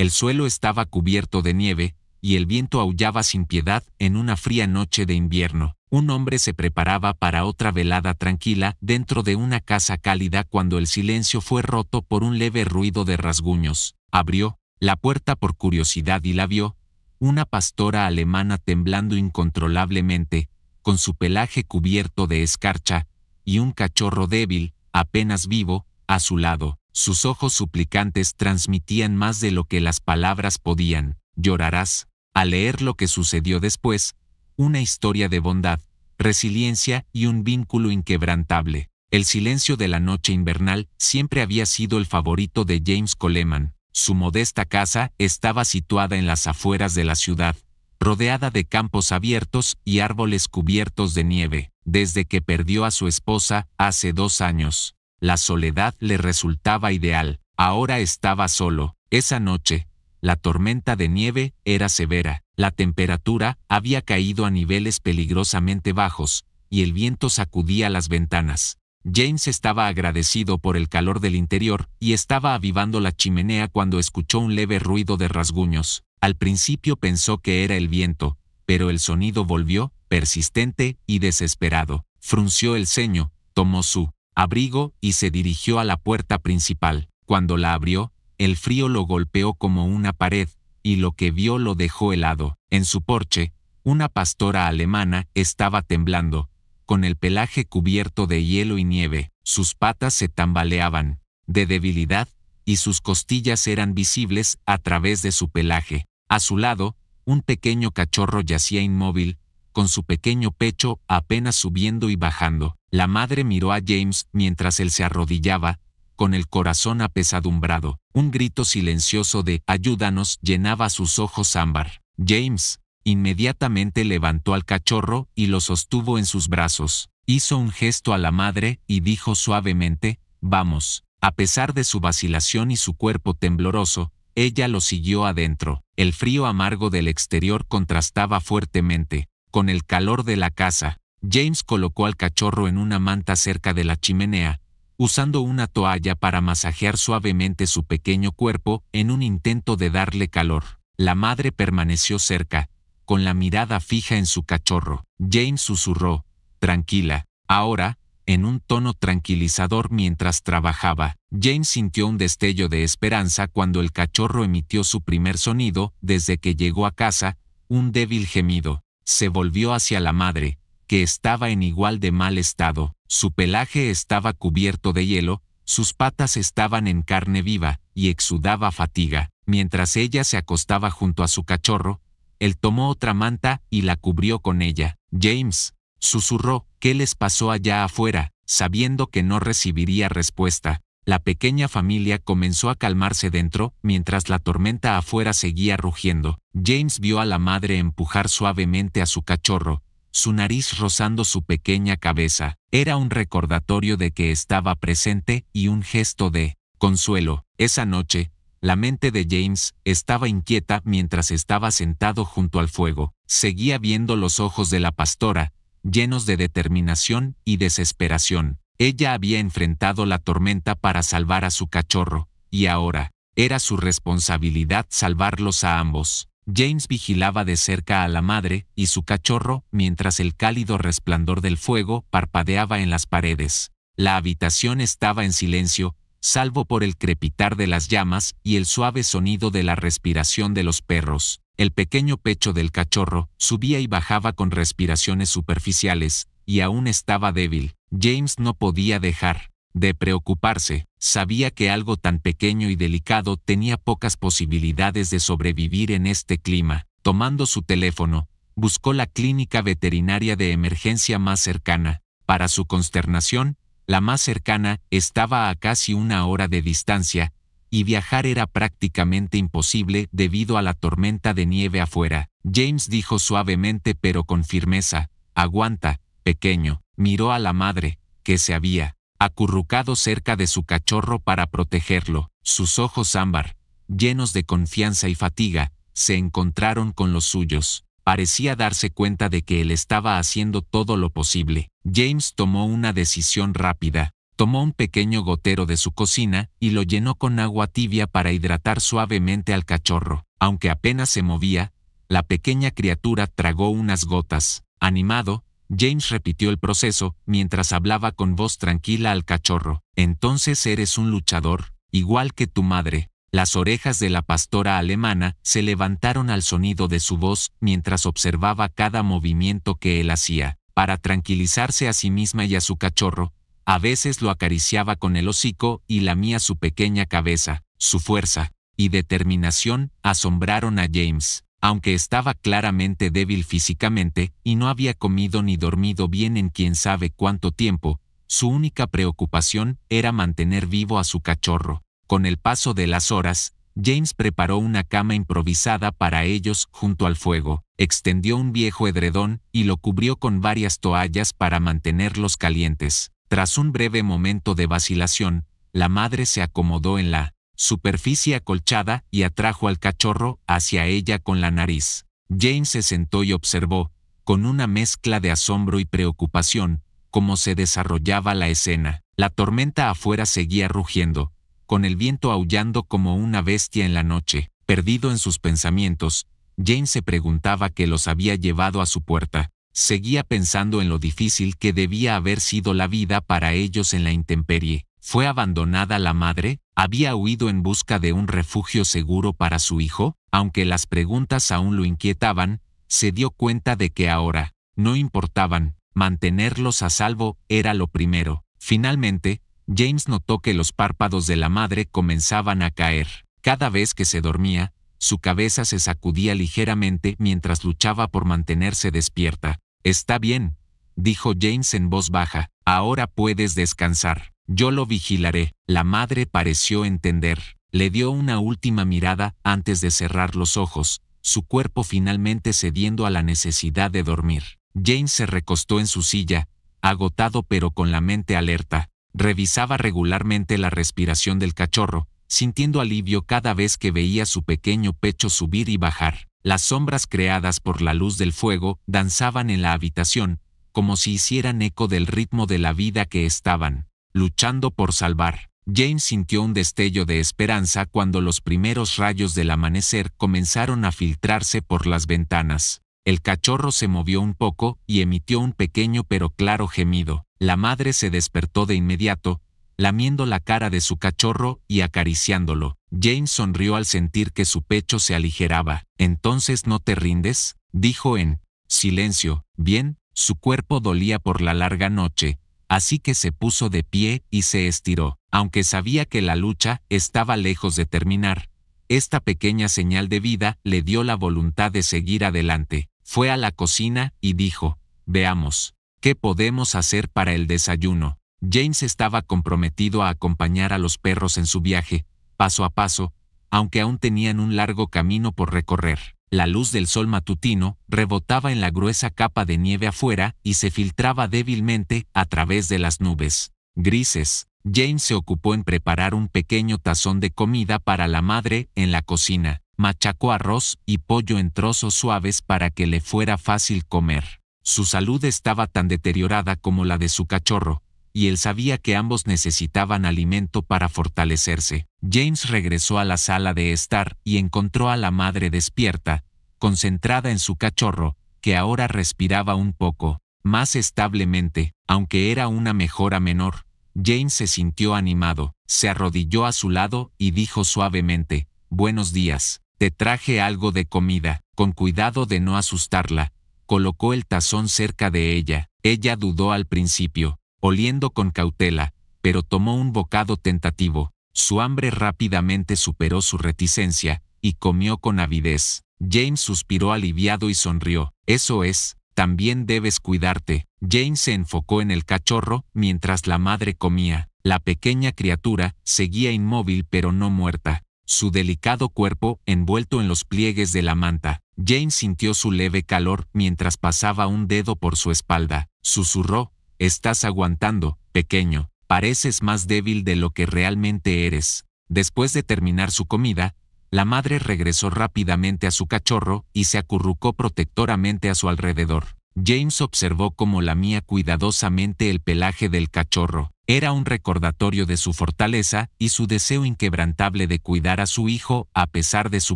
El suelo estaba cubierto de nieve, y el viento aullaba sin piedad en una fría noche de invierno. Un hombre se preparaba para otra velada tranquila dentro de una casa cálida cuando el silencio fue roto por un leve ruido de rasguños. Abrió la puerta por curiosidad y la vio, una pastora alemana temblando incontrolablemente, con su pelaje cubierto de escarcha, y un cachorro débil, apenas vivo, a su lado. Sus ojos suplicantes transmitían más de lo que las palabras podían. Llorarás. Al leer lo que sucedió después, una historia de bondad, resiliencia y un vínculo inquebrantable. El silencio de la noche invernal siempre había sido el favorito de James Coleman. Su modesta casa estaba situada en las afueras de la ciudad, rodeada de campos abiertos y árboles cubiertos de nieve. Desde que perdió a su esposa hace 2 años, la soledad le resultaba ideal. Ahora estaba solo. Esa noche, la tormenta de nieve era severa, la temperatura había caído a niveles peligrosamente bajos, y el viento sacudía las ventanas. James estaba agradecido por el calor del interior y estaba avivando la chimenea cuando escuchó un leve ruido de rasguños. Al principio pensó que era el viento, pero el sonido volvió, persistente y desesperado. Frunció el ceño, tomó su abrigo y se dirigió a la puerta principal. Cuando la abrió, el frío lo golpeó como una pared, y lo que vio lo dejó helado. En su porche, una pastora alemana estaba temblando, con el pelaje cubierto de hielo y nieve. Sus patas se tambaleaban, de debilidad, y sus costillas eran visibles a través de su pelaje. A su lado, un pequeño cachorro yacía inmóvil, con su pequeño pecho apenas subiendo y bajando. La madre miró a James mientras él se arrodillaba, con el corazón apesadumbrado. Un grito silencioso de «ayúdanos» llenaba sus ojos ámbar. James inmediatamente levantó al cachorro y lo sostuvo en sus brazos. Hizo un gesto a la madre y dijo suavemente «vamos». A pesar de su vacilación y su cuerpo tembloroso, ella lo siguió adentro. El frío amargo del exterior contrastaba fuertemente con el calor de la casa. James colocó al cachorro en una manta cerca de la chimenea, usando una toalla para masajear suavemente su pequeño cuerpo en un intento de darle calor. La madre permaneció cerca, con la mirada fija en su cachorro. James susurró, «tranquila». Ahora, en un tono tranquilizador mientras trabajaba. James sintió un destello de esperanza cuando el cachorro emitió su primer sonido desde que llegó a casa, un débil gemido. Se volvió hacia la madre, que estaba en igual de mal estado. Su pelaje estaba cubierto de hielo, sus patas estaban en carne viva, y exudaba fatiga. Mientras ella se acostaba junto a su cachorro, él tomó otra manta y la cubrió con ella. «James», susurró, «¿qué les pasó allá afuera?». Sabiendo que no recibiría respuesta, la pequeña familia comenzó a calmarse dentro, mientras la tormenta afuera seguía rugiendo. James vio a la madre empujar suavemente a su cachorro, su nariz rozando su pequeña cabeza. Era un recordatorio de que estaba presente y un gesto de consuelo. Esa noche, la mente de James estaba inquieta mientras estaba sentado junto al fuego. Seguía viendo los ojos de la pastora, llenos de determinación y desesperación. Ella había enfrentado la tormenta para salvar a su cachorro, y ahora, era su responsabilidad salvarlos a ambos. James vigilaba de cerca a la madre y su cachorro mientras el cálido resplandor del fuego parpadeaba en las paredes. La habitación estaba en silencio, salvo por el crepitar de las llamas y el suave sonido de la respiración de los perros. El pequeño pecho del cachorro subía y bajaba con respiraciones superficiales, y aún estaba débil. James no podía dejar de preocuparse. Sabía que algo tan pequeño y delicado tenía pocas posibilidades de sobrevivir en este clima. Tomando su teléfono, buscó la clínica veterinaria de emergencia más cercana. Para su consternación, la más cercana estaba a casi 1 hora de distancia, y viajar era prácticamente imposible debido a la tormenta de nieve afuera. James dijo suavemente pero con firmeza, «aguanta, pequeño». Miró a la madre, que se había acurrucado cerca de su cachorro para protegerlo. Sus ojos ámbar, llenos de confianza y fatiga, se encontraron con los suyos. Parecía darse cuenta de que él estaba haciendo todo lo posible. James tomó una decisión rápida. Tomó un pequeño gotero de su cocina y lo llenó con agua tibia para hidratar suavemente al cachorro. Aunque apenas se movía, la pequeña criatura tragó unas gotas. Animado, James repitió el proceso mientras hablaba con voz tranquila al cachorro. Entonces eres un luchador, igual que tu madre. Las orejas de la pastora alemana se levantaron al sonido de su voz mientras observaba cada movimiento que él hacía. Para tranquilizarse a sí misma y a su cachorro, a veces lo acariciaba con el hocico y lamía su pequeña cabeza. Su fuerza y determinación asombraron a James. Aunque estaba claramente débil físicamente y no había comido ni dormido bien en quién sabe cuánto tiempo, su única preocupación era mantener vivo a su cachorro. Con el paso de las horas, James preparó una cama improvisada para ellos junto al fuego, extendió un viejo edredón y lo cubrió con varias toallas para mantenerlos calientes. Tras un breve momento de vacilación, la madre se acomodó en la superficie acolchada y atrajo al cachorro hacia ella con la nariz. James se sentó y observó, con una mezcla de asombro y preocupación, cómo se desarrollaba la escena. La tormenta afuera seguía rugiendo, con el viento aullando como una bestia en la noche. Perdido en sus pensamientos, James se preguntaba qué los había llevado a su puerta. Seguía pensando en lo difícil que debía haber sido la vida para ellos en la intemperie. ¿Fue abandonada la madre? ¿Había huido en busca de un refugio seguro para su hijo? Aunque las preguntas aún lo inquietaban, se dio cuenta de que ahora no importaban. Mantenerlos a salvo era lo primero. Finalmente, James notó que los párpados de la madre comenzaban a caer. Cada vez que se dormía, su cabeza se sacudía ligeramente mientras luchaba por mantenerse despierta. «Está bien», dijo James en voz baja. «Ahora puedes descansar. Yo lo vigilaré». La madre pareció entender. Le dio una última mirada antes de cerrar los ojos, su cuerpo finalmente cediendo a la necesidad de dormir. James se recostó en su silla, agotado pero con la mente alerta. Revisaba regularmente la respiración del cachorro, sintiendo alivio cada vez que veía su pequeño pecho subir y bajar. Las sombras creadas por la luz del fuego danzaban en la habitación, como si hicieran eco del ritmo de la vida que estaban luchando por salvar. James sintió un destello de esperanza cuando los primeros rayos del amanecer comenzaron a filtrarse por las ventanas. El cachorro se movió un poco y emitió un pequeño pero claro gemido. La madre se despertó de inmediato, lamiendo la cara de su cachorro y acariciándolo. James sonrió al sentir que su pecho se aligeraba. «¿Entonces no te rindes?», dijo en silencio. Bien, su cuerpo dolía por la larga noche, así que se puso de pie y se estiró. Aunque sabía que la lucha estaba lejos de terminar, esta pequeña señal de vida le dio la voluntad de seguir adelante. Fue a la cocina y dijo: «Veamos, ¿qué podemos hacer para el desayuno?». James estaba comprometido a acompañar a los perros en su viaje, paso a paso, aunque aún tenían un largo camino por recorrer. La luz del sol matutino rebotaba en la gruesa capa de nieve afuera y se filtraba débilmente a través de las nubes grises. James se ocupó en preparar un pequeño tazón de comida para la madre en la cocina. Machacó arroz y pollo en trozos suaves para que le fuera fácil comer. Su salud estaba tan deteriorada como la de su cachorro, y él sabía que ambos necesitaban alimento para fortalecerse. James regresó a la sala de estar y encontró a la madre despierta, concentrada en su cachorro, que ahora respiraba un poco más establemente. Aunque era una mejora menor, James se sintió animado. Se arrodilló a su lado y dijo suavemente: «Buenos días, te traje algo de comida». Con cuidado de no asustarla, colocó el tazón cerca de ella. Ella dudó al principio, oliendo con cautela, pero tomó un bocado tentativo. Su hambre rápidamente superó su reticencia, y comió con avidez. James suspiró aliviado y sonrió. «Eso es, también debes cuidarte». James se enfocó en el cachorro mientras la madre comía. La pequeña criatura seguía inmóvil pero no muerta, su delicado cuerpo envuelto en los pliegues de la manta. James sintió su leve calor mientras pasaba un dedo por su espalda. Susurró: «Estás aguantando, pequeño. Pareces más débil de lo que realmente eres». Después de terminar su comida, la madre regresó rápidamente a su cachorro y se acurrucó protectoramente a su alrededor. James observó cómo lamía cuidadosamente el pelaje del cachorro. Era un recordatorio de su fortaleza y su deseo inquebrantable de cuidar a su hijo a pesar de su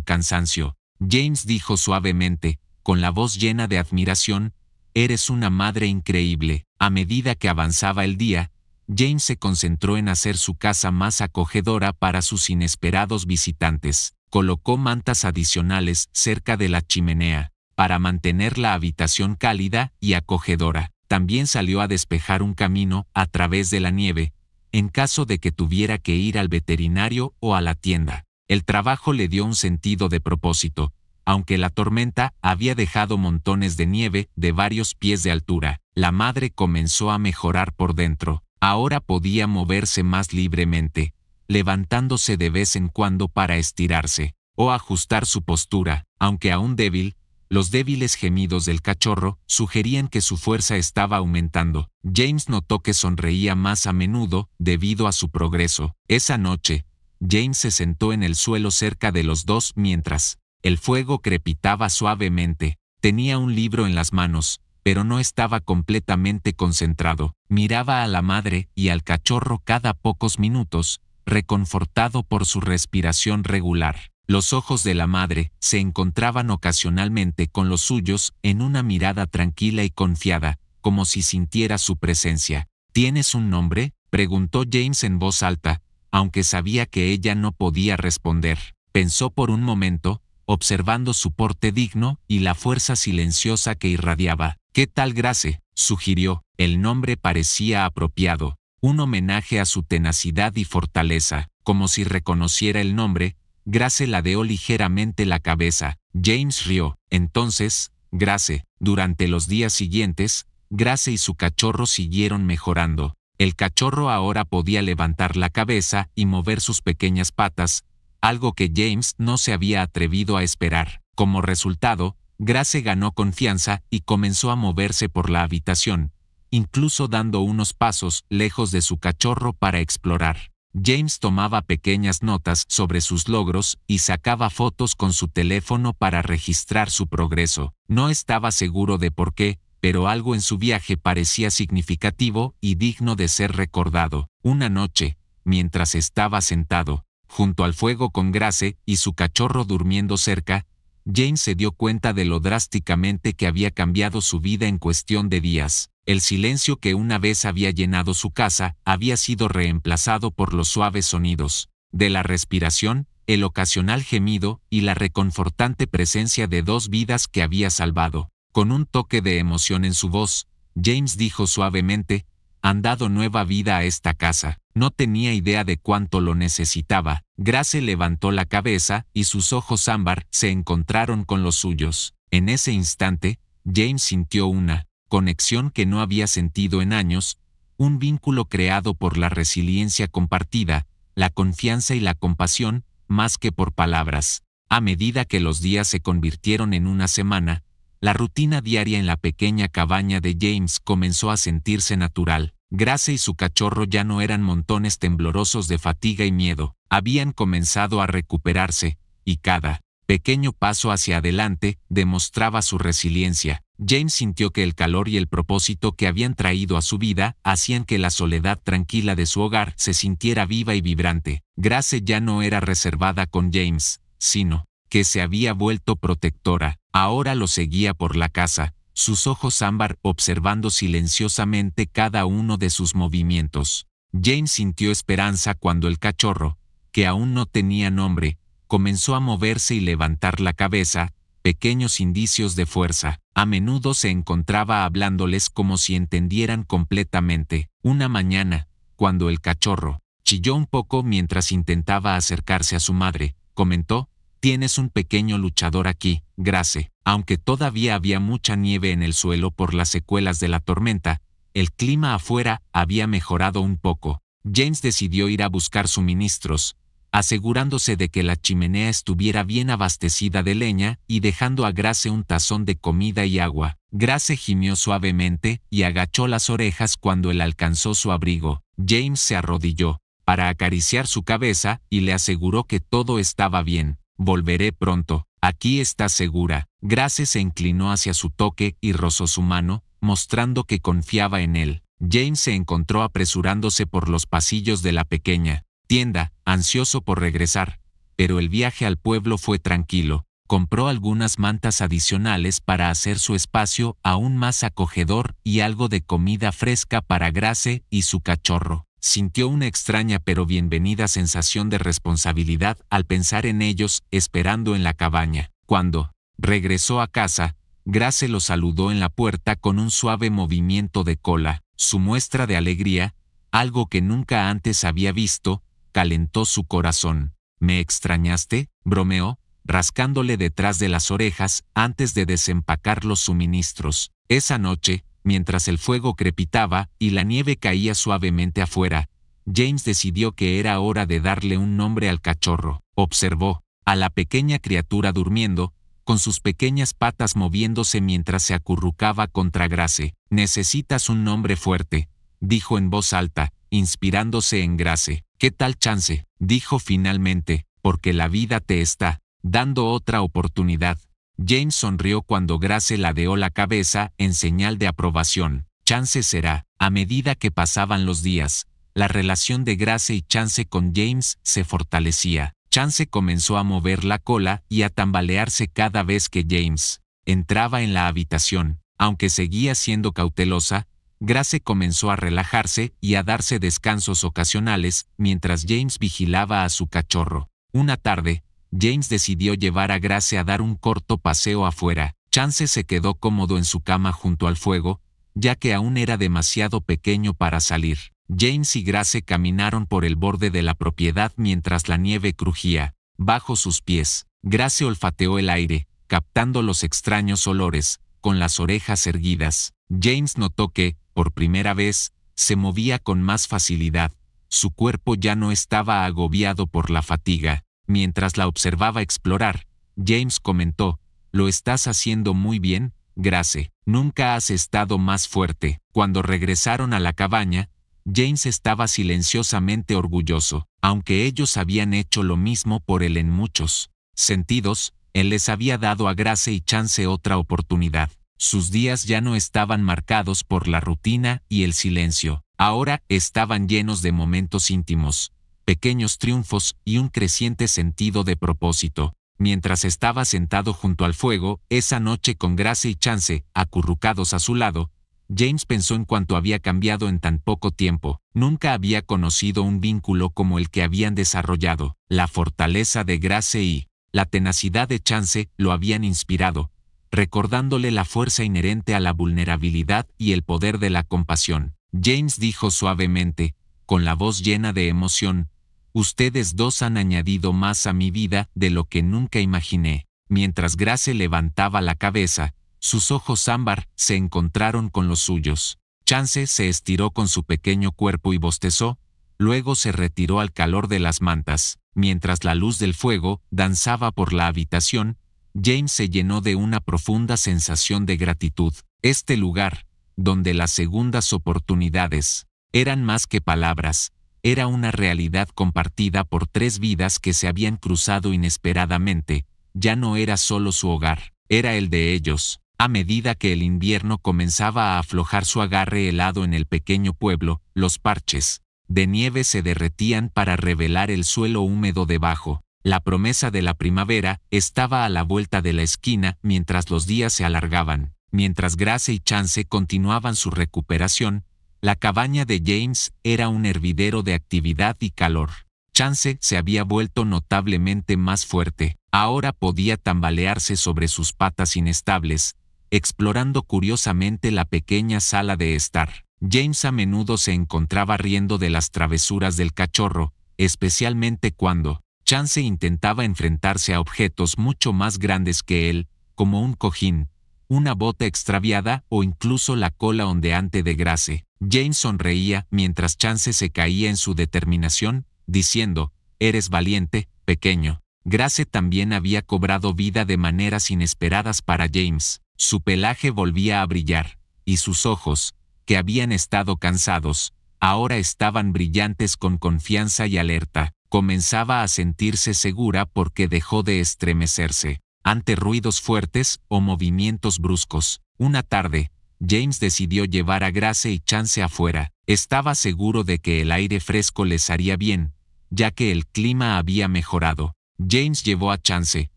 cansancio. James dijo suavemente, con la voz llena de admiración, «Eres una madre increíble». A medida que avanzaba el día, James se concentró en hacer su casa más acogedora para sus inesperados visitantes. Colocó mantas adicionales cerca de la chimenea, para mantener la habitación cálida y acogedora. También salió a despejar un camino a través de la nieve, en caso de que tuviera que ir al veterinario o a la tienda. El trabajo le dio un sentido de propósito, aunque la tormenta había dejado montones de nieve de varios pies de altura. La madre comenzó a mejorar por dentro. Ahora podía moverse más libremente, levantándose de vez en cuando para estirarse o ajustar su postura, aunque aún débil. Los débiles gemidos del cachorro sugerían que su fuerza estaba aumentando. James notó que sonreía más a menudo debido a su progreso. Esa noche, James se sentó en el suelo cerca de los dos mientras el fuego crepitaba suavemente. Tenía un libro en las manos, pero no estaba completamente concentrado. Miraba a la madre y al cachorro cada pocos minutos, reconfortado por su respiración regular. Los ojos de la madre se encontraban ocasionalmente con los suyos en una mirada tranquila y confiada, como si sintiera su presencia. ¿Tienes un nombre?, preguntó James en voz alta, aunque sabía que ella no podía responder. Pensó por un momento, observando su porte digno y la fuerza silenciosa que irradiaba. «¿Qué tal Grace?», sugirió. El nombre parecía apropiado, un homenaje a su tenacidad y fortaleza. Como si reconociera el nombre, Grace ladeó ligeramente la cabeza. James rió. Entonces, Grace. Durante los días siguientes, Grace y su cachorro siguieron mejorando. El cachorro ahora podía levantar la cabeza y mover sus pequeñas patas, algo que James no se había atrevido a esperar. Como resultado, Grace ganó confianza y comenzó a moverse por la habitación, incluso dando unos pasos lejos de su cachorro para explorar. James tomaba pequeñas notas sobre sus logros y sacaba fotos con su teléfono para registrar su progreso. No estaba seguro de por qué, pero algo en su viaje parecía significativo y digno de ser recordado. Una noche, mientras estaba sentado junto al fuego con Grace y su cachorro durmiendo cerca, James se dio cuenta de lo drásticamente que había cambiado su vida en cuestión de días. El silencio que una vez había llenado su casa había sido reemplazado por los suaves sonidos de la respiración, el ocasional gemido y la reconfortante presencia de dos vidas que había salvado. Con un toque de emoción en su voz, James dijo suavemente, «Han dado nueva vida a esta casa». No tenía idea de cuánto lo necesitaba. Grace levantó la cabeza y sus ojos ámbar se encontraron con los suyos. En ese instante, James sintió una conexión que no había sentido en años, un vínculo creado por la resiliencia compartida, la confianza y la compasión, más que por palabras. A medida que los días se convirtieron en una semana, la rutina diaria en la pequeña cabaña de James comenzó a sentirse natural. Grace y su cachorro ya no eran montones temblorosos de fatiga y miedo. Habían comenzado a recuperarse, y cada pequeño paso hacia adelante demostraba su resiliencia. James sintió que el calor y el propósito que habían traído a su vida hacían que la soledad tranquila de su hogar se sintiera viva y vibrante. Grace ya no era reservada con James, sino que se había vuelto protectora. Ahora lo seguía por la casa, sus ojos ámbar observando silenciosamente cada uno de sus movimientos. James sintió esperanza cuando el cachorro, que aún no tenía nombre, comenzó a moverse y levantar la cabeza, pequeños indicios de fuerza. A menudo se encontraba hablándoles como si entendieran completamente. Una mañana, cuando el cachorro chilló un poco mientras intentaba acercarse a su madre, comentó, «Tienes un pequeño luchador aquí, Grace». Aunque todavía había mucha nieve en el suelo por las secuelas de la tormenta, el clima afuera había mejorado un poco. James decidió ir a buscar suministros, asegurándose de que la chimenea estuviera bien abastecida de leña y dejando a Grace un tazón de comida y agua. Grace gimió suavemente y agachó las orejas cuando él alcanzó su abrigo. James se arrodilló para acariciar su cabeza y le aseguró que todo estaba bien. «Volveré pronto. Aquí estás segura». Grace se inclinó hacia su toque y rozó su mano, mostrando que confiaba en él. James se encontró apresurándose por los pasillos de la pequeña tienda, ansioso por regresar, pero el viaje al pueblo fue tranquilo. Compró algunas mantas adicionales para hacer su espacio aún más acogedor y algo de comida fresca para Grace y su cachorro. Sintió una extraña pero bienvenida sensación de responsabilidad al pensar en ellos esperando en la cabaña. Cuando regresó a casa, Grace lo saludó en la puerta con un suave movimiento de cola. Su muestra de alegría, algo que nunca antes había visto, calentó su corazón. ¿Me extrañaste?, bromeó, rascándole detrás de las orejas antes de desempacar los suministros. Esa noche, mientras el fuego crepitaba y la nieve caía suavemente afuera, James decidió que era hora de darle un nombre al cachorro. Observó a la pequeña criatura durmiendo, con sus pequeñas patas moviéndose mientras se acurrucaba contra Grace. «Necesitas un nombre fuerte», dijo en voz alta, inspirándose en Grace. «¿Qué tal Chance?», dijo finalmente, «porque la vida te está dando otra oportunidad». James sonrió cuando Grace ladeó la cabeza en señal de aprobación. «Chance será». A medida que pasaban los días, la relación de Grace y Chance con James se fortalecía. Chance comenzó a mover la cola y a tambalearse cada vez que James entraba en la habitación. Aunque seguía siendo cautelosa, Grace comenzó a relajarse y a darse descansos ocasionales mientras James vigilaba a su cachorro. Una tarde, James decidió llevar a Grace a dar un corto paseo afuera. Chance se quedó cómodo en su cama junto al fuego, ya que aún era demasiado pequeño para salir. James y Grace caminaron por el borde de la propiedad mientras la nieve crujía bajo sus pies. Grace olfateó el aire, captando los extraños olores, con las orejas erguidas. James notó que, por primera vez, se movía con más facilidad. Su cuerpo ya no estaba agobiado por la fatiga. Mientras la observaba explorar, James comentó: «Lo estás haciendo muy bien, Grace. Nunca has estado más fuerte». Cuando regresaron a la cabaña, James estaba silenciosamente orgulloso. Aunque ellos habían hecho lo mismo por él en muchos sentidos, él les había dado a Grace y Chance otra oportunidad. Sus días ya no estaban marcados por la rutina y el silencio. Ahora estaban llenos de momentos íntimos, pequeños triunfos y un creciente sentido de propósito. Mientras estaba sentado junto al fuego, esa noche con Grace y Chance acurrucados a su lado, James pensó en cuánto había cambiado en tan poco tiempo. Nunca había conocido un vínculo como el que habían desarrollado. La fortaleza de Grace y la tenacidad de Chance lo habían inspirado, recordándole la fuerza inherente a la vulnerabilidad y el poder de la compasión. James dijo suavemente, con la voz llena de emoción: «Ustedes dos han añadido más a mi vida de lo que nunca imaginé». Mientras Grace levantaba la cabeza, sus ojos ámbar se encontraron con los suyos. Chance se estiró con su pequeño cuerpo y bostezó, luego se retiró al calor de las mantas. Mientras la luz del fuego danzaba por la habitación, James se llenó de una profunda sensación de gratitud. Este lugar, donde las segundas oportunidades eran más que palabras, era una realidad compartida por tres vidas que se habían cruzado inesperadamente. Ya no era solo su hogar, era el de ellos. A medida que el invierno comenzaba a aflojar su agarre helado en el pequeño pueblo, los parches de nieve se derretían para revelar el suelo húmedo debajo. La promesa de la primavera estaba a la vuelta de la esquina mientras los días se alargaban. Mientras Grace y Chance continuaban su recuperación, la cabaña de James era un hervidero de actividad y calor. Chance se había vuelto notablemente más fuerte. Ahora podía tambalearse sobre sus patas inestables, explorando curiosamente la pequeña sala de estar. James a menudo se encontraba riendo de las travesuras del cachorro, especialmente cuando Chance intentaba enfrentarse a objetos mucho más grandes que él, como un cojín, una bota extraviada o incluso la cola ondeante de Grace. James sonreía mientras Chance se caía en su determinación, diciendo: «Eres valiente, pequeño». Grace también había cobrado vida de maneras inesperadas para James. Su pelaje volvía a brillar, y sus ojos, que habían estado cansados, ahora estaban brillantes con confianza y alerta. Comenzaba a sentirse segura porque dejó de estremecerse ante ruidos fuertes o movimientos bruscos. Una tarde, James decidió llevar a Grace y Chance afuera. Estaba seguro de que el aire fresco les haría bien, ya que el clima había mejorado. James llevó a Chance,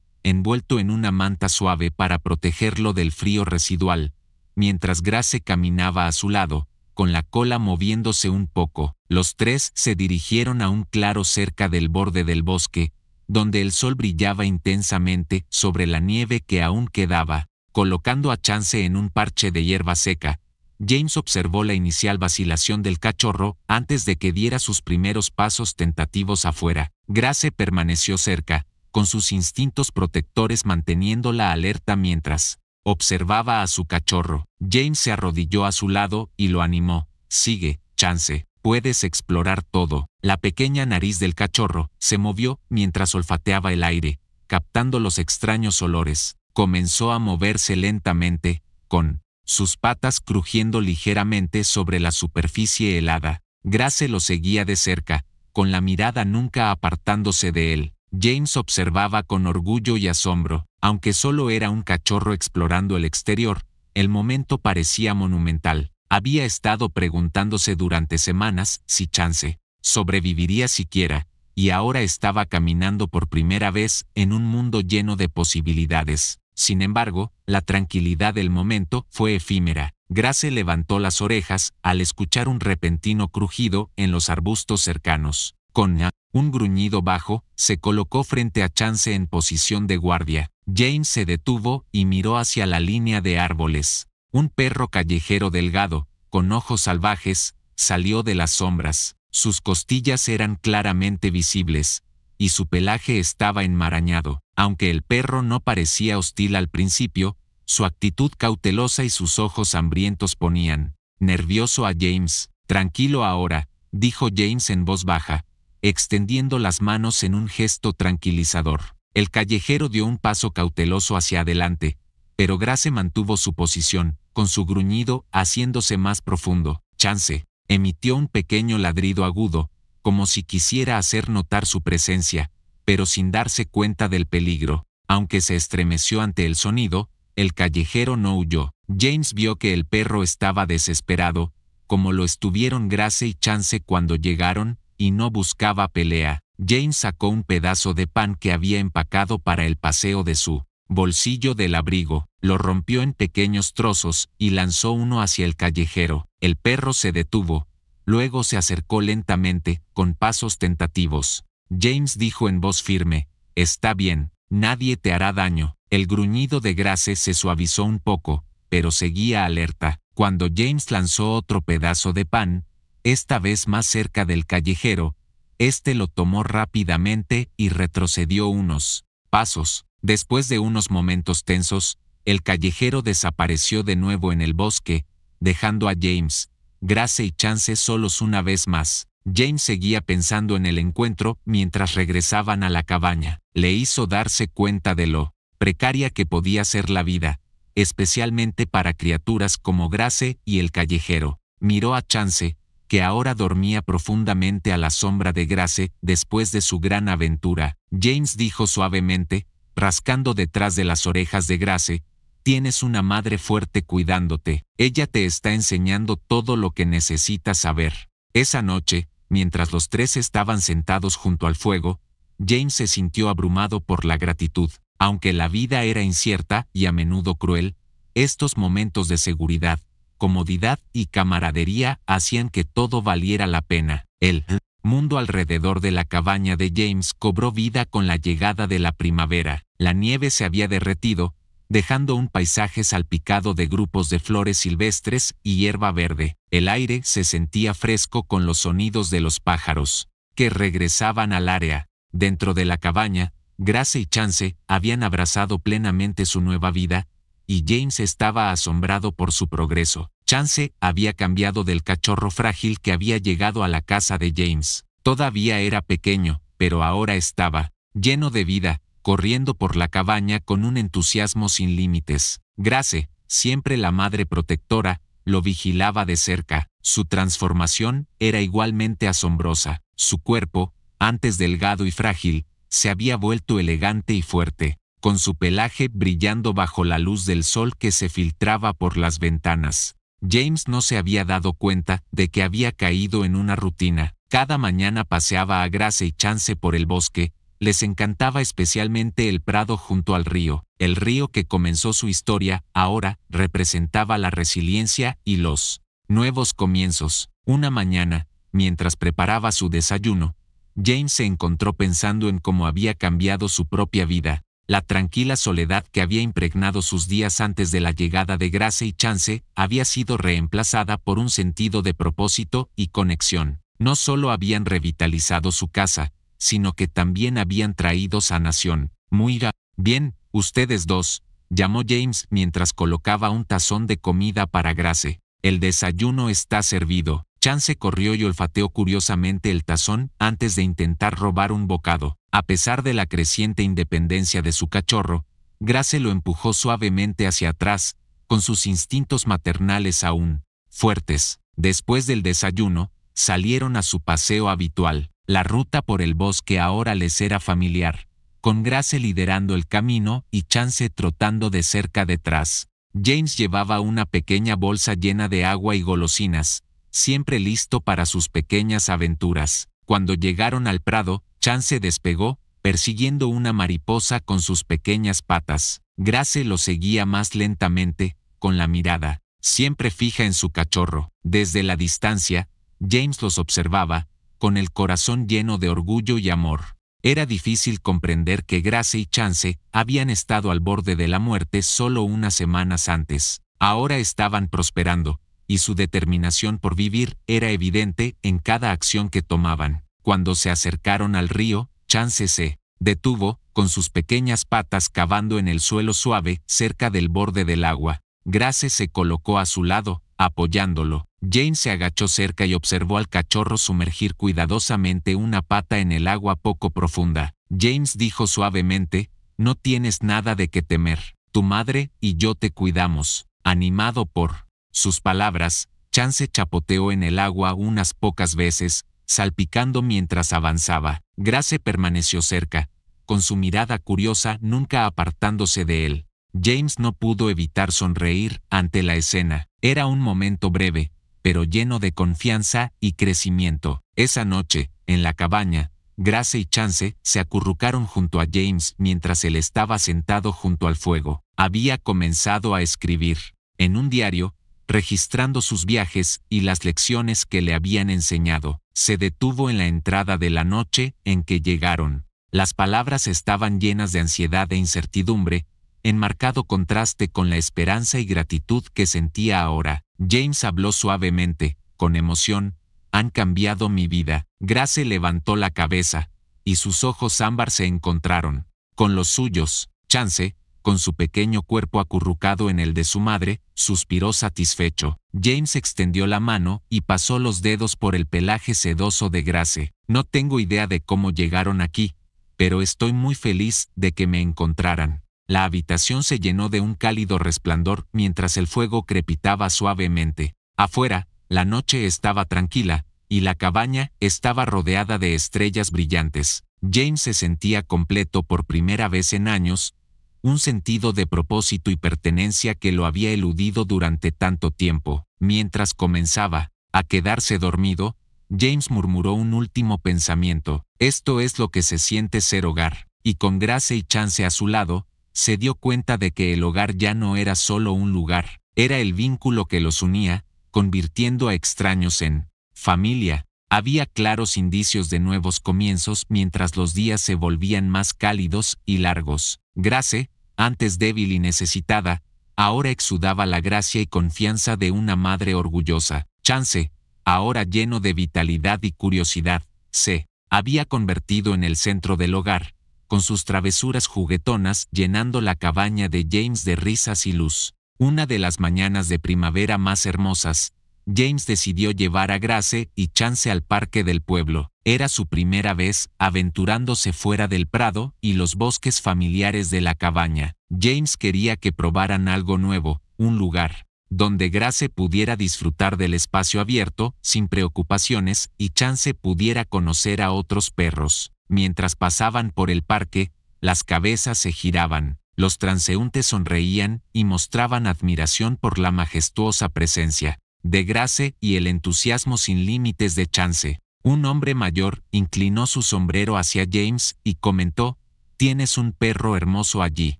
envuelto en una manta suave para protegerlo del frío residual, mientras Grace caminaba a su lado, con la cola moviéndose un poco. Los tres se dirigieron a un claro cerca del borde del bosque, donde el sol brillaba intensamente sobre la nieve que aún quedaba. Colocando a Chance en un parche de hierba seca, James observó la inicial vacilación del cachorro antes de que diera sus primeros pasos tentativos afuera. Grace permaneció cerca, con sus instintos protectores manteniéndola alerta mientras observaba a su cachorro. James se arrodilló a su lado y lo animó. Sigue, Chance, puedes explorar todo. La pequeña nariz del cachorro se movió mientras olfateaba el aire, captando los extraños olores. Comenzó a moverse lentamente, con sus patas crujiendo ligeramente sobre la superficie helada. Grace lo seguía de cerca, con la mirada nunca apartándose de él. James observaba con orgullo y asombro. Aunque solo era un cachorro explorando el exterior, el momento parecía monumental. Había estado preguntándose durante semanas si Chance sobreviviría siquiera, y ahora estaba caminando por primera vez en un mundo lleno de posibilidades. Sin embargo, la tranquilidad del momento fue efímera. Grace levantó las orejas al escuchar un repentino crujido en los arbustos cercanos. Con un gruñido bajo, se colocó frente a Chance en posición de guardia. James se detuvo y miró hacia la línea de árboles. Un perro callejero delgado, con ojos salvajes, salió de las sombras. Sus costillas eran claramente visibles, y su pelaje estaba enmarañado. Aunque el perro no parecía hostil al principio, su actitud cautelosa y sus ojos hambrientos ponían nervioso a James. Tranquilo ahora, dijo James en voz baja, extendiendo las manos en un gesto tranquilizador. El callejero dio un paso cauteloso hacia adelante, pero Grace mantuvo su posición, con su gruñido haciéndose más profundo. Chance emitió un pequeño ladrido agudo, como si quisiera hacer notar su presencia, pero sin darse cuenta del peligro. Aunque se estremeció ante el sonido, el callejero no huyó. James vio que el perro estaba desesperado, como lo estuvieron Grace y Chance cuando llegaron, y no buscaba pelea. James sacó un pedazo de pan que había empacado para el paseo de su bolsillo del abrigo, lo rompió en pequeños trozos y lanzó uno hacia el callejero. El perro se detuvo, luego se acercó lentamente, con pasos tentativos. James dijo en voz firme, «Está bien, nadie te hará daño». El gruñido de Grace se suavizó un poco, pero seguía alerta. Cuando James lanzó otro pedazo de pan, esta vez más cerca del callejero, este lo tomó rápidamente y retrocedió unos pasos. Después de unos momentos tensos, el callejero desapareció de nuevo en el bosque, dejando a James, Grace y Chance solos una vez más. James seguía pensando en el encuentro mientras regresaban a la cabaña. Le hizo darse cuenta de lo precaria que podía ser la vida, especialmente para criaturas como Grace y el callejero. Miró a Chance, que ahora dormía profundamente a la sombra de Grace después de su gran aventura. James dijo suavemente, rascando detrás de las orejas de Grace, «Tienes una madre fuerte cuidándote. Ella te está enseñando todo lo que necesitas saber». Esa noche, mientras los tres estaban sentados junto al fuego, James se sintió abrumado por la gratitud. Aunque la vida era incierta y a menudo cruel, estos momentos de seguridad, comodidad y camaradería hacían que todo valiera la pena. El mundo alrededor de la cabaña de James cobró vida con la llegada de la primavera. La nieve se había derretido, dejando un paisaje salpicado de grupos de flores silvestres y hierba verde. El aire se sentía fresco con los sonidos de los pájaros, que regresaban al área. Dentro de la cabaña, Grace y Chance habían abrazado plenamente su nueva vida, y James estaba asombrado por su progreso. Chance había cambiado del cachorro frágil que había llegado a la casa de James. Todavía era pequeño, pero ahora estaba lleno de vida, corriendo por la cabaña con un entusiasmo sin límites. Grace, siempre la madre protectora, lo vigilaba de cerca. Su transformación era igualmente asombrosa. Su cuerpo, antes delgado y frágil, se había vuelto elegante y fuerte. con su pelaje brillando bajo la luz del sol que se filtraba por las ventanas. James no se había dado cuenta de que había caído en una rutina. Cada mañana paseaba a Grace y Chance por el bosque. Les encantaba especialmente el prado junto al río. El río que comenzó su historia, ahora, representaba la resiliencia y los nuevos comienzos. Una mañana, mientras preparaba su desayuno, James se encontró pensando en cómo había cambiado su propia vida. La tranquila soledad que había impregnado sus días antes de la llegada de Grace y Chance había sido reemplazada por un sentido de propósito y conexión. No solo habían revitalizado su casa, sino que también habían traído sanación. Muy bien, ustedes dos, llamó James mientras colocaba un tazón de comida para Grace. El desayuno está servido. Chance corrió y olfateó curiosamente el tazón antes de intentar robar un bocado. A pesar de la creciente independencia de su cachorro, Grace lo empujó suavemente hacia atrás, con sus instintos maternales aún fuertes. Después del desayuno, salieron a su paseo habitual. La ruta por el bosque ahora les era familiar, con Grace liderando el camino y Chance trotando de cerca detrás. James llevaba una pequeña bolsa llena de agua y golosinas, siempre listo para sus pequeñas aventuras. Cuando llegaron al prado, Chance despegó, persiguiendo una mariposa con sus pequeñas patas. Grace lo seguía más lentamente, con la mirada siempre fija en su cachorro. Desde la distancia, James los observaba, con el corazón lleno de orgullo y amor. Era difícil comprender que Grace y Chance habían estado al borde de la muerte solo unas semanas antes. Ahora estaban prosperando, y su determinación por vivir era evidente en cada acción que tomaban. Cuando se acercaron al río, Chance se detuvo, con sus pequeñas patas cavando en el suelo suave cerca del borde del agua. Grace se colocó a su lado, apoyándolo. James se agachó cerca y observó al cachorro sumergir cuidadosamente una pata en el agua poco profunda. James dijo suavemente, «No tienes nada de qué temer. Tu madre y yo te cuidamos». Animado por sus palabras, Chance chapoteó en el agua unas pocas veces, salpicando mientras avanzaba. Grace permaneció cerca, con su mirada curiosa nunca apartándose de él. James no pudo evitar sonreír ante la escena. Era un momento breve, pero lleno de confianza y crecimiento. Esa noche, en la cabaña, Grace y Chance se acurrucaron junto a James mientras él estaba sentado junto al fuego. Había comenzado a escribir en un diario, registrando sus viajes y las lecciones que le habían enseñado. Se detuvo en la entrada de la noche en que llegaron. Las palabras estaban llenas de ansiedad e incertidumbre, en marcado contraste con la esperanza y gratitud que sentía ahora. James habló suavemente, con emoción, «Han cambiado mi vida». Grace levantó la cabeza, y sus ojos ámbar se encontraron con los suyos. Chance, con su pequeño cuerpo acurrucado en el de su madre, suspiró satisfecho. James extendió la mano y pasó los dedos por el pelaje sedoso de Grace. «No tengo idea de cómo llegaron aquí, pero estoy muy feliz de que me encontraran». La habitación se llenó de un cálido resplandor mientras el fuego crepitaba suavemente. Afuera, la noche estaba tranquila, y la cabaña estaba rodeada de estrellas brillantes. James se sentía completo por primera vez en años, un sentido de propósito y pertenencia que lo había eludido durante tanto tiempo. Mientras comenzaba a quedarse dormido, James murmuró un último pensamiento. Esto es lo que se siente ser hogar. Y con Grace y Chance a su lado, se dio cuenta de que el hogar ya no era solo un lugar, era el vínculo que los unía, convirtiendo a extraños en familia. Había claros indicios de nuevos comienzos mientras los días se volvían más cálidos y largos. Grace, antes débil y necesitada, ahora exudaba la gracia y confianza de una madre orgullosa. Chance, ahora lleno de vitalidad y curiosidad, se había convertido en el centro del hogar, con sus travesuras juguetonas llenando la cabaña de James de risas y luz. Una de las mañanas de primavera más hermosas, James decidió llevar a Grace y Chance al parque del pueblo. Era su primera vez aventurándose fuera del prado y los bosques familiares de la cabaña. James quería que probaran algo nuevo, un lugar donde Grace pudiera disfrutar del espacio abierto, sin preocupaciones, y Chance pudiera conocer a otros perros. Mientras pasaban por el parque, las cabezas se giraban, los transeúntes sonreían y mostraban admiración por la majestuosa presencia de Grace y el entusiasmo sin límites de Chance. Un hombre mayor inclinó su sombrero hacia James y comentó: «Tienes un perro hermoso allí».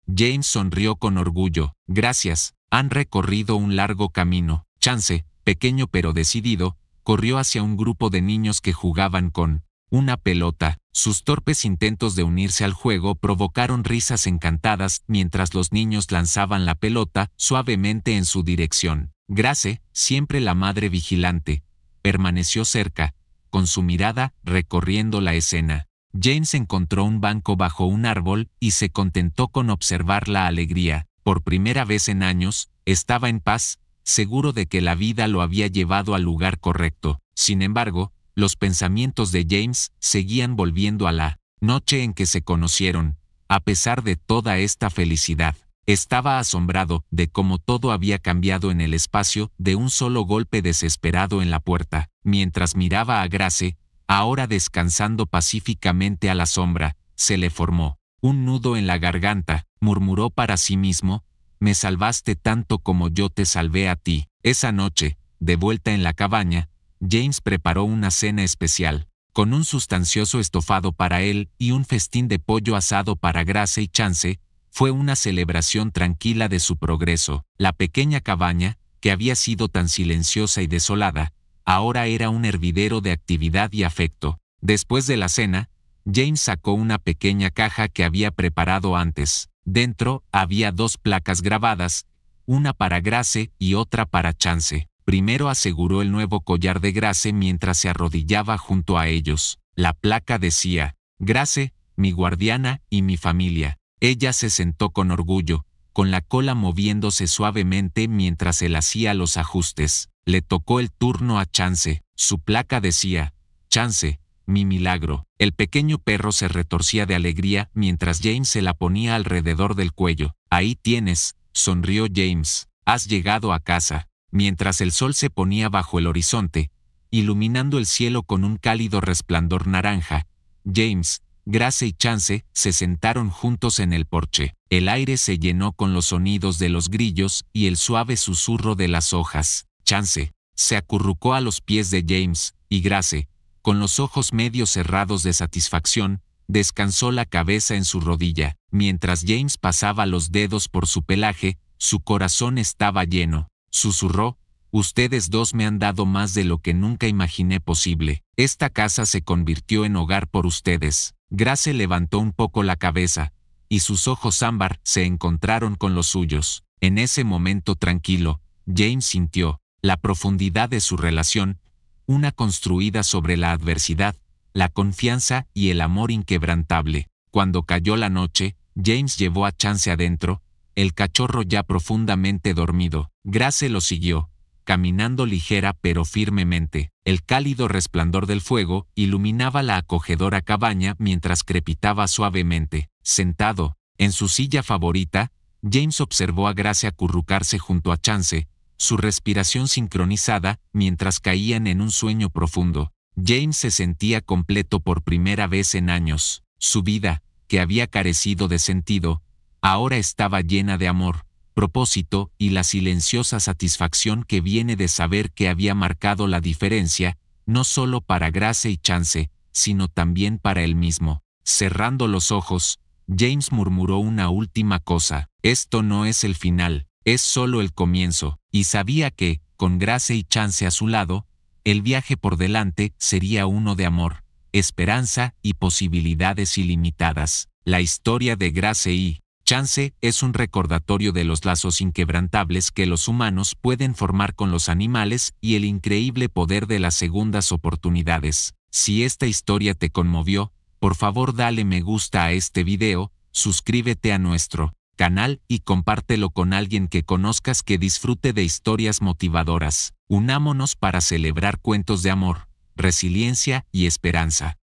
James sonrió con orgullo. «Gracias». Han recorrido un largo camino. Chance, pequeño pero decidido, corrió hacia un grupo de niños que jugaban con una pelota. Sus torpes intentos de unirse al juego provocaron risas encantadas mientras los niños lanzaban la pelota suavemente en su dirección. Grace, siempre la madre vigilante, permaneció cerca, con su mirada recorriendo la escena. James encontró un banco bajo un árbol y se contentó con observar la alegría. Por primera vez en años, estaba en paz, seguro de que la vida lo había llevado al lugar correcto. Sin embargo, los pensamientos de James seguían volviendo a la noche en que se conocieron. A pesar de toda esta felicidad, estaba asombrado de cómo todo había cambiado en el espacio de un solo golpe desesperado en la puerta. Mientras miraba a Grace, ahora descansando pacíficamente a la sombra, se le formó un nudo en la garganta. Murmuró para sí mismo: «Me salvaste tanto como yo te salvé a ti». Esa noche, de vuelta en la cabaña, James preparó una cena especial, con un sustancioso estofado para él y un festín de pollo asado para Grace y Chance. Fue una celebración tranquila de su progreso. La pequeña cabaña, que había sido tan silenciosa y desolada, ahora era un hervidero de actividad y afecto. Después de la cena, James sacó una pequeña caja que había preparado antes. Dentro había 2 placas grabadas, una para Grace y otra para Chance. Primero aseguró el nuevo collar de Grace mientras se arrodillaba junto a ellos. La placa decía: «Grace, mi guardiana y mi familia». Ella se sentó con orgullo, con la cola moviéndose suavemente mientras él hacía los ajustes. Le tocó el turno a Chance. Su placa decía: «Chance, mi milagro». El pequeño perro se retorcía de alegría mientras James se la ponía alrededor del cuello. «Ahí tienes», sonrió James. «Has llegado a casa». Mientras el sol se ponía bajo el horizonte, iluminando el cielo con un cálido resplandor naranja, James, Grace y Chance se sentaron juntos en el porche. El aire se llenó con los sonidos de los grillos y el suave susurro de las hojas. Chance se acurrucó a los pies de James, y Grace, con los ojos medio cerrados de satisfacción, descansó la cabeza en su rodilla. Mientras James pasaba los dedos por su pelaje, su corazón estaba lleno. Susurró: «Ustedes dos me han dado más de lo que nunca imaginé posible. Esta casa se convirtió en hogar por ustedes». Grace levantó un poco la cabeza, y sus ojos ámbar se encontraron con los suyos. En ese momento tranquilo, James sintió la profundidad de su relación, una construida sobre la adversidad, la confianza y el amor inquebrantable. Cuando cayó la noche, James llevó a Chance adentro, el cachorro ya profundamente dormido. Grace lo siguió, caminando ligera pero firmemente. El cálido resplandor del fuego iluminaba la acogedora cabaña mientras crepitaba suavemente. Sentado en su silla favorita, James observó a Grace acurrucarse junto a Chance, su respiración sincronizada mientras caían en un sueño profundo. James se sentía completo por primera vez en años. Su vida, que había carecido de sentido, ahora estaba llena de amor, propósito y la silenciosa satisfacción que viene de saber que había marcado la diferencia, no solo para Grace y Chance, sino también para él mismo. Cerrando los ojos, James murmuró una última cosa: «Esto no es el final, es solo el comienzo», y sabía que, con Grace y Chance a su lado, el viaje por delante sería uno de amor, esperanza y posibilidades ilimitadas. La historia de Grace y Chance es un recordatorio de los lazos inquebrantables que los humanos pueden formar con los animales y el increíble poder de las segundas oportunidades. Si esta historia te conmovió, por favor dale me gusta a este video, suscríbete a nuestro canal y compártelo con alguien que conozcas que disfrute de historias motivadoras. Unámonos para celebrar cuentos de amor, resiliencia y esperanza.